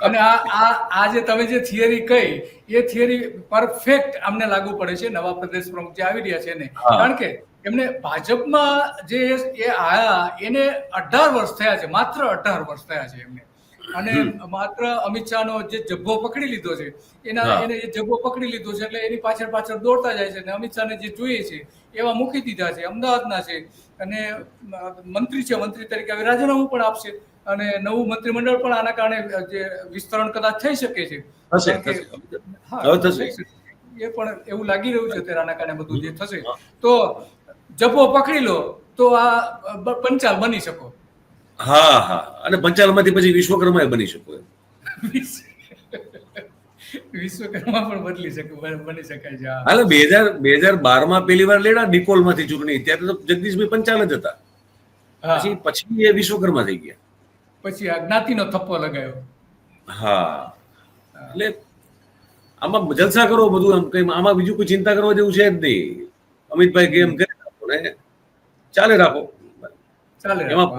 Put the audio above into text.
અને આ જે તમે જે થિયરી કહી એ થિયરી પરફેક્ટ અમને લાગુ પડે છે નવા પ્રદેશ પ્રમુખ જે આવી રહ્યા છે એને. કારણ કે એમને ભાજપમાં જે એ આયા એને 18 વર્ષ થયા છે, માત્ર 18 વર્ષ થયા છે એમને. અને માત્ર અમિત શાહનો જે જબ્બો પકડી લીધો છે એને એ જબ્બો પકડી લીધો છે એટલે એની પાછળ પાછળ દોડતા જાય છે. અને અમિત શાહને જે જોઈએ છે એવા મૂકી દીધા છે, અમદાવાદના છે અને મંત્રી છે, મંત્રી તરીકે હવે રાજીનામું પણ આપશે અને નવું મંત્રીમંડળ પણ આના કારણે જે વિસ્તરણ કદાચ થઈ શકે છે. એ પણ એવું લાગી રહ્યું છે અત્યારે આના કારણે બધું જે થશે તો જબ્બો પકડી લો તો આ પંચાલ બની શકો. હા હા, અને પંચાલમાંથી પછી વિશ્વકર્મા બની શકો. વિશ્વકર્મા પણ બની શકાય છે. હાલે 2012 પહેલી વાર લેડા નિકોલમાંથી ચૂંટણી, ત્યારે તો જગદીશભાઈ પંચાલ જ હતા. પછી એ વિશ્વકર્મા થઈ ગયા, પછી આ જ્ઞાતિનો થપ્પો લગાવ્યો. હા, એટલે આમાં જલસા કરો બધું, એમ કઈ આમાં બીજું કોઈ ચિંતા કરવા જેવું છે જ નહીં. અમિતભાઈ કેમ કરે ને ચાલે રાખો. ચાલે એમાં